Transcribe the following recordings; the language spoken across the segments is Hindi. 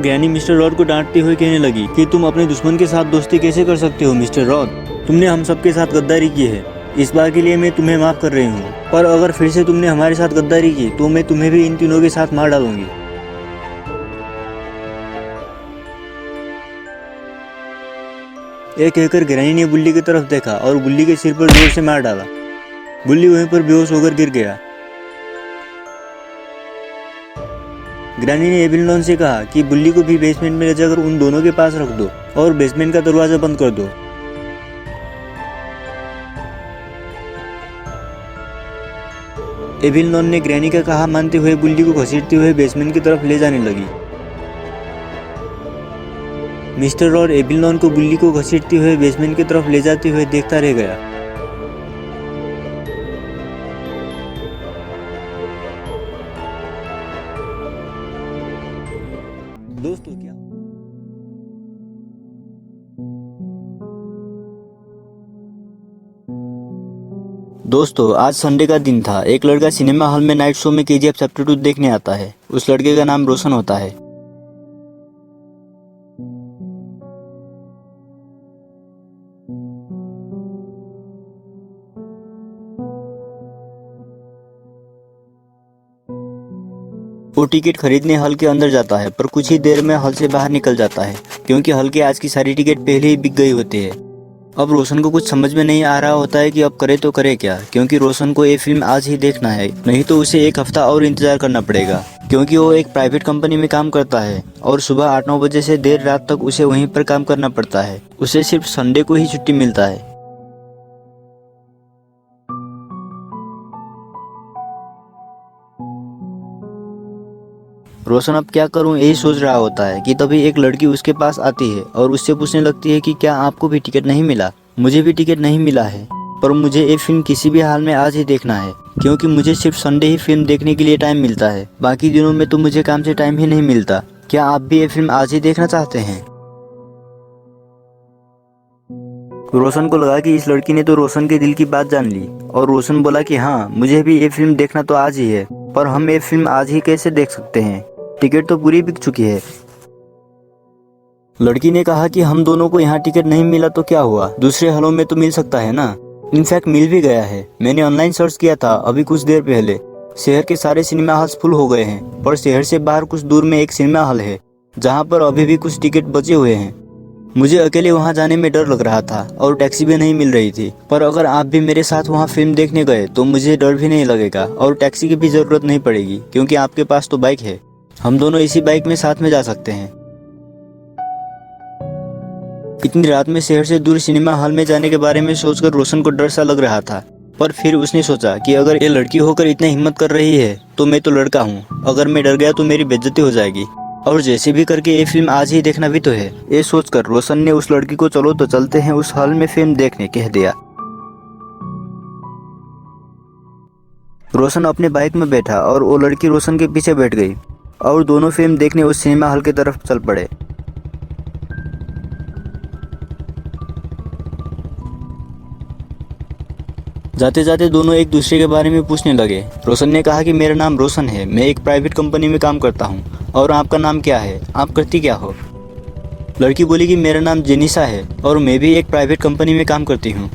ग्रैनी मिस्टर रॉड को डांटते हुए कहने लगी कि तुम अपने दुश्मन के साथ दोस्ती कैसे कर सकते हो मिस्टर रॉड। तुमने हम सबके साथ गद्दारी की है। इस बार के लिए मैं तुम्हें माफ कर रही हूँ, पर अगर फिर से तुमने हमारे साथ गद्दारी की तो मैं तुम्हें भी इन तीनों के साथ मार डालूंगी। ये कहकर ग्रैनी ने बुल्ली की तरफ देखा और बुल्ली के सिर पर जोर से मार डाला। बुल्ली वहीं पर बेहोश होकर गिर गया। ग्रैनी ने एविलनॉन से कहा कि बुल्ली को भी बेसमेंट में ले जाकर उन दोनों के पास रख दो और बेसमेंट का दरवाजा बंद कर दो। एविलनॉन ने ग्रैनी का कहा मानते हुए बुल्ली को घसीटते हुए बेसमेंट की तरफ ले जाने लगी। मिस्टर रॉड एविलनॉन को बुल्ली को घसीटते हुए बेसमेंट की तरफ ले जाते हुए देखता रह गया। दोस्तों क्या दोस्तों आज संडे का दिन था। एक लड़का सिनेमा हॉल में नाइट शो में केजीएफ चैप्टर 2 देखने आता है। उस लड़के का नाम रोशन होता है। वो टिकट खरीदने हॉल के अंदर जाता है, पर कुछ ही देर में हॉल से बाहर निकल जाता है क्योंकि हॉल के आज की सारी टिकट पहले ही बिक गई होती है। अब रोशन को कुछ समझ में नहीं आ रहा होता है कि अब करे तो करे क्या, क्योंकि रोशन को ये फिल्म आज ही देखना है, नहीं तो उसे एक हफ्ता और इंतजार करना पड़ेगा, क्योंकि वो एक प्राइवेट कंपनी में काम करता है और सुबह 8-9 बजे से देर रात तक उसे वहीं पर काम करना पड़ता है। उसे सिर्फ संडे को ही छुट्टी मिलता है। रोशन अब क्या करूं यही सोच रहा होता है कि तभी एक लड़की उसके पास आती है और उससे पूछने लगती है कि क्या आपको भी टिकट नहीं मिला। मुझे भी टिकट नहीं मिला है, पर मुझे ये फिल्म किसी भी हाल में आज ही देखना है, क्योंकि मुझे सिर्फ संडे ही फिल्म देखने के लिए टाइम मिलता है। बाकी दिनों में तो मुझे काम से टाइम ही नहीं मिलता। क्या आप भी ये फिल्म आज ही देखना चाहते हैं? रोशन को लगा कि इस लड़की ने तो रोशन के दिल की बात जान ली और रोशन बोला कि हाँ, मुझे भी ये फिल्म देखना तो आज ही है, पर हम ये फिल्म आज ही कैसे देख सकते हैं? टिकट तो पूरी बिक चुकी है। लड़की ने कहा कि हम दोनों को यहाँ टिकट नहीं मिला तो क्या हुआ, दूसरे हॉलों में तो मिल सकता है ना। इनफैक्ट मिल भी गया है। मैंने ऑनलाइन सर्च किया था अभी कुछ देर पहले। शहर के सारे सिनेमा हॉल्स फुल हो गए हैं, पर शहर से बाहर कुछ दूर में एक सिनेमा हॉल है जहाँ पर अभी भी कुछ टिकट बचे हुए हैं। मुझे अकेले वहाँ जाने में डर लग रहा था और टैक्सी भी नहीं मिल रही थी, पर अगर आप भी मेरे साथ वहाँ फिल्म देखने गए तो मुझे डर भी नहीं लगेगा और टैक्सी की भी जरूरत नहीं पड़ेगी, क्योंकि आपके पास तो बाइक है। हम दोनों इसी बाइक में साथ में जा सकते हैं। इतनी रात में शहर से दूर सिनेमा हॉल में जाने के बारे में सोचकर रोशन को डर सा लग रहा था, पर फिर उसने सोचा कि अगर ये लड़की होकर इतनी हिम्मत कर रही है तो मैं तो लड़का हूँ, अगर मैं डर गया तो मेरी बेइज्जती हो जाएगी, और जैसे भी करके ये फिल्म आज ही देखना भी तो है। ये सोचकर रोशन ने उस लड़की को चलो तो चलते हैं उस हॉल में फिल्म देखने कह दिया। रोशन अपने बाइक में बैठा और वो लड़की रोशन के पीछे बैठ गई और दोनों फिल्म देखने उस सिनेमा हॉल की तरफ चल पड़े। जाते जाते दोनों एक दूसरे के बारे में पूछने लगे। रोशन ने कहा कि मेरा नाम रोशन है, मैं एक प्राइवेट कंपनी में काम करता हूँ। और आपका नाम क्या है, आप करती क्या हो? लड़की बोली कि मेरा नाम जेनिसा है और मैं भी एक प्राइवेट कंपनी में काम करती हूँ।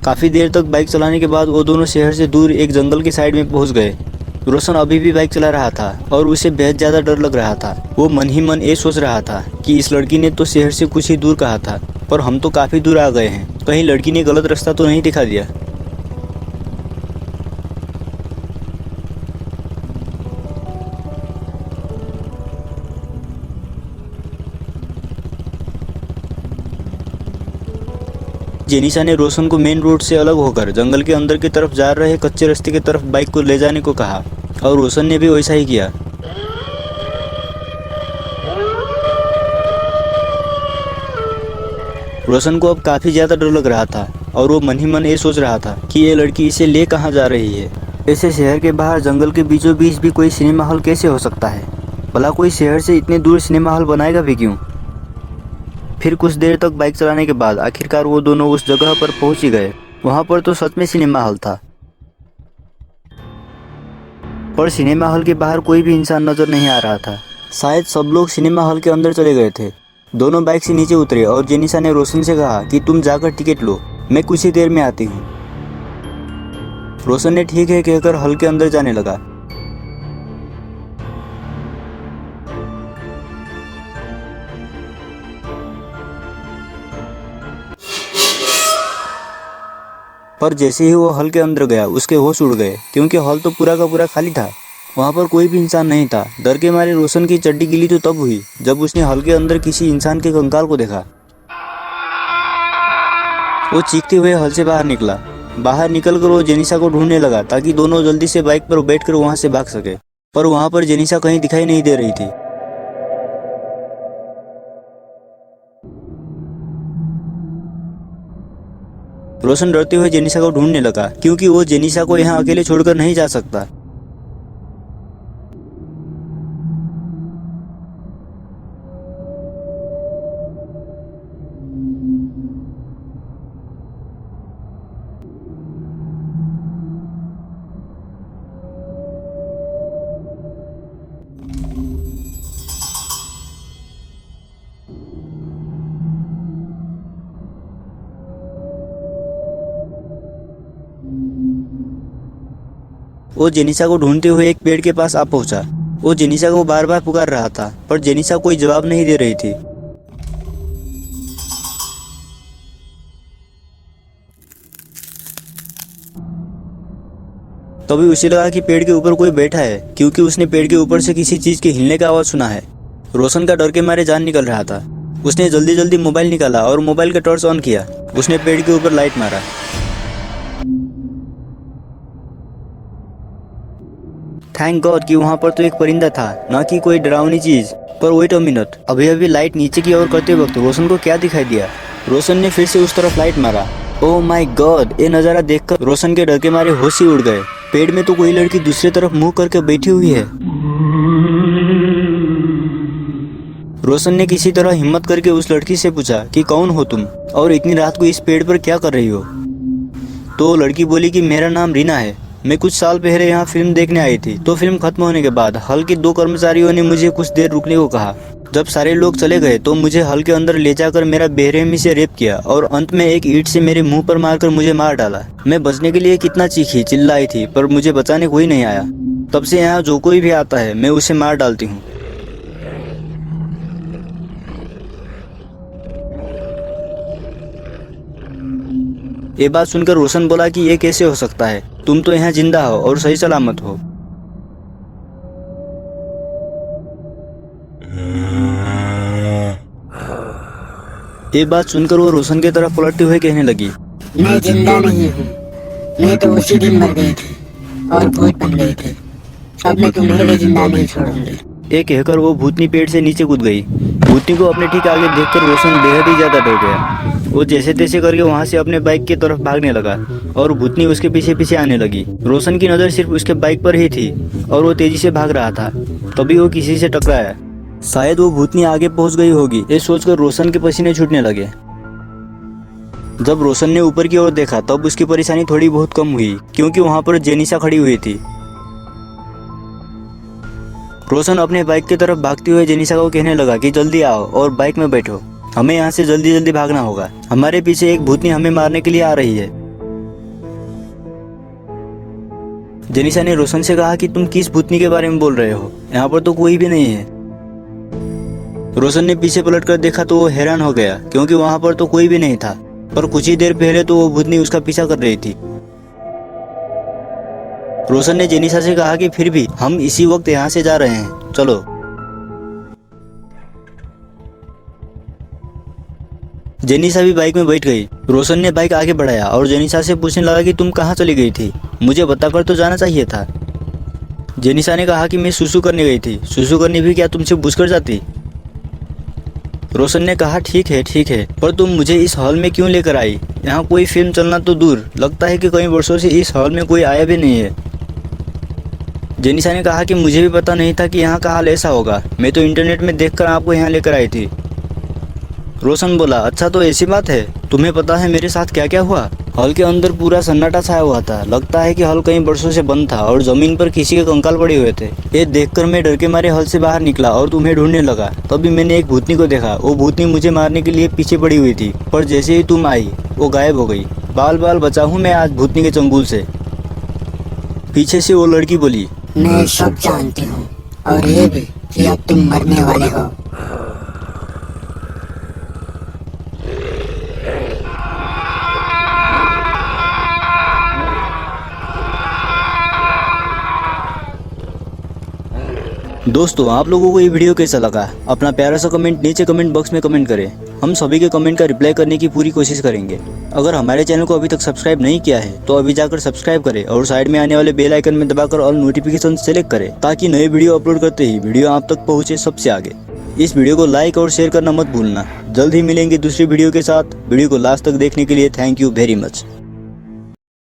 काफ़ी देर तक बाइक चलाने के बाद वो दोनों शहर से दूर एक जंगल की साइड में पहुंच गए। रोशन अभी भी बाइक चला रहा था और उसे बेहद ज़्यादा डर लग रहा था। वो मन ही मन ये सोच रहा था कि इस लड़की ने तो शहर से कुछ ही दूर कहा था, पर हम तो काफ़ी दूर आ गए हैं, कहीं लड़की ने गलत रास्ता तो नहीं दिखा दिया। जेनिसा ने रोशन को मेन रोड से अलग होकर जंगल के अंदर की तरफ जा रहे कच्चे रास्ते की तरफ बाइक को ले जाने को कहा और रोशन ने भी वैसा ही किया। रोशन को अब काफ़ी ज़्यादा डर लग रहा था और वो मन ही मन ये सोच रहा था कि ये लड़की इसे ले कहाँ जा रही है। ऐसे शहर के बाहर जंगल के बीचों बीच भी कोई सिनेमा हॉल कैसे हो सकता है? भला कोई शहर से इतने दूर सिनेमा हॉल बनाएगा भी क्यों? फिर कुछ देर तक बाइक चलाने के बाद आखिरकार वो दोनों उस जगह पर पहुंच ही गए। वहाँ पर तो सच में सिनेमा हॉल था। पर सिनेमा हॉल के बाहर कोई भी इंसान नजर नहीं आ रहा था। शायद सब लोग सिनेमा हॉल के अंदर चले गए थे। दोनों बाइक से नीचे उतरे और जेनिसा ने रोशन से कहा कि तुम जाकर टिकट लो, मैं कुछ ही देर में आती हूँ। रोशन ने ठीक है कहकर हॉल के अंदर जाने लगा। पर जैसे ही वो हॉल के अंदर गया उसके होश उड़ गए, क्योंकि हॉल तो पूरा का पूरा खाली था। वहाँ पर कोई भी इंसान नहीं था। डर के मारे रोशन की चड्डी गीली तो तब हुई जब उसने हॉल के अंदर किसी इंसान के कंकाल को देखा। वो चीखते हुए हॉल से बाहर निकला। बाहर निकलकर वो जेनिसा को ढूंढने लगा ताकि दोनों जल्दी से बाइक पर बैठकर वहाँ से भाग सके, पर वहाँ पर जेनिसा कहीं दिखाई नहीं दे रही थी। रोशन डरते हुए जेनिसा को ढूंढने लगा, क्योंकि वो जेनिसा को यहाँ अकेले छोड़कर नहीं जा सकता। वो जेनिसा को ढूंढते हुए एक पेड़ के पास आ पहुंचा। वो जेनिसा को बार बार पुकार रहा था, पर जेनिसा कोई जवाब नहीं दे रही थी। तभी उसे लगा कि पेड़ के ऊपर कोई बैठा है, क्योंकि उसने पेड़ के ऊपर से किसी चीज के हिलने का आवाज सुना है। रोशन का डर के मारे जान निकल रहा था। उसने जल्दी जल्दी मोबाइल निकाला और मोबाइल का टॉर्च ऑन किया। उसने पेड़ के ऊपर लाइट मारा। थैंक गॉड कि वहाँ पर तो एक परिंदा था, न कि कोई डरावनी चीज। पर वेट अ मिनट, अभी अभी लाइट नीचे की ओर करते वक्त रोशन को क्या दिखाई दिया? रोशन ने फिर से उस तरफ लाइट मारा। ओह माय गॉड, ये नज़ारा देखकर रोशन के डर के मारे होश ही उड़ गए। पेड़ में तो कोई लड़की दूसरी तरफ मुंह करके बैठी हुई है। रोशन ने किसी तरह हिम्मत करके उस लड़की से पूछा कि कौन हो तुम और इतनी रात को इस पेड़ पर क्या कर रही हो? तो लड़की बोली कि मेरा नाम रीना है, मैं कुछ साल पहले यहाँ फिल्म देखने आई थी। तो फिल्म खत्म होने के बाद हॉल के 2 कर्मचारियों ने मुझे कुछ देर रुकने को कहा। जब सारे लोग चले गए तो मुझे हॉल के अंदर ले जाकर मेरा बेरहमी से रेप किया और अंत में एक ईंट से मेरे मुंह पर मारकर मुझे मार डाला। मैं बचने के लिए कितना चीखी चिल्लाई थी, पर मुझे बचाने कोई नहीं आया। तब से यहाँ जो कोई भी आता है मैं उसे मार डालती हूँ। ये बात सुनकर रोशन बोला कि ये कैसे हो सकता है, तुम तो यहाँ जिंदा हो और सही सलामत हो। ये बात सुनकर वो रोशन की तरफ पलटते हुए कहने लगी, मैं जिंदा नहीं हूँ, मैं तो उसी दिन मर गई थी और भूत बन गए थे। अब मैं तुम्हें भी जिंदा नहीं छोड़ूंगी। ये कहकर वो भूतनी पेड़ से नीचे कूद गई। भूतनी को अपने ठीक आगे देखकर रोशन बेहद ही ज्यादा डर गया। वो जैसे तैसे करके वहां से अपने बाइक की तरफ भागने लगा और भूतनी उसके पीछे पीछे आने लगी। रोशन की नज़र सिर्फ उसके बाइक पर ही थी और वो तेजी से भाग रहा था। तभी वो किसी से टकराया। शायद वो भूतनी आगे पहुंच गई होगी, ये सोचकर रोशन के पसीने छूटने लगे। जब रोशन ने ऊपर की ओर देखा तब उसकी परेशानी थोड़ी बहुत कम हुई, क्योंकि वहां पर जेनिसा खड़ी हुई थी। रोशन अपने बाइक की तरफ भागते हुए जेनिसा को कहने लगा कि जल्दी आओ और बाइक में बैठो, हमें यहाँ से जल्दी जल्दी भागना होगा। हमारे पीछे एक भूतनी हमें मारने के लिए आ रही है। जेनिसा ने रोशन से कहा कि तुम किस भूतनी के बारे में बोल रहे हो, यहाँ पर तो कोई भी नहीं है। रोशन ने पीछे पलटकर देखा तो वो हैरान हो गया, क्योंकि वहां पर तो कोई भी नहीं था, पर कुछ ही देर पहले तो वो भूतनी उसका पीछा कर रही थी। रोशन ने जेनिसा से कहा कि फिर भी हम इसी वक्त यहाँ से जा रहे हैं, चलो। जेनिसा भी बाइक में बैठ गई। रोशन ने बाइक आगे बढ़ाया और जेनिसा से पूछने लगा कि तुम कहाँ चली गई थी, मुझे बताकर तो जाना चाहिए था। जेनिसा ने कहा कि मैं सुसु करने गई थी। सुसु करने भी क्या तुमसे पूछकर जाती? रोशन ने कहा ठीक है, पर तुम मुझे इस हॉल में क्यों लेकर आई? यहाँ कोई फिल्म चलना तो दूर, लगता है कि कई वर्षों से इस हॉल में कोई आया भी नहीं है। जेनिसा ने कहा कि मुझे भी पता नहीं था कि यहाँ का हाल ऐसा होगा, मैं तो इंटरनेट में देखकर आपको यहाँ लेकर आई थी। रोशन बोला, अच्छा तो ऐसी बात है, तुम्हें पता है मेरे साथ क्या क्या हुआ? हॉल के अंदर पूरा सन्नाटा छाया हुआ था। लगता है कि हॉल कई वर्षों से बंद था और जमीन पर किसी के कंकाल पड़े हुए थे। ये देखकर मैं डर के मारे हॉल से बाहर निकला और तुम्हें ढूंढने लगा। तभी मैंने एक भूतनी को देखा। वो भूतनी मुझे मारने के लिए पीछे पड़ी हुई थी, पर जैसे ही तुम आई वो गायब हो गई। बाल बाल बचा हूँ मैं आज भूतनी के चंगुल से। पीछे से वो लड़की बोली, मैं सब जानती हूँ, और ये भी कि अब तुम मरने वाले हो। दोस्तों आप लोगों को ये वीडियो कैसा लगा? अपना प्यारा सा कमेंट नीचे कमेंट बॉक्स में कमेंट करें। हम सभी के कमेंट का रिप्लाई करने की पूरी कोशिश करेंगे। अगर हमारे चैनल को अभी तक सब्सक्राइब नहीं किया है तो अभी जाकर सब्सक्राइब करें और साइड में आने वाले बेल आइकन में दबाकर ऑल नोटिफिकेशन सेलेक्ट करें, ताकि नए वीडियो अपलोड करते ही वीडियो आप तक पहुंचे सबसे आगे। इस वीडियो को लाइक और शेयर करना मत भूलना। जल्द ही मिलेंगे दूसरी वीडियो के साथ। वीडियो को लास्ट तक देखने के लिए थैंक यू वेरी मच।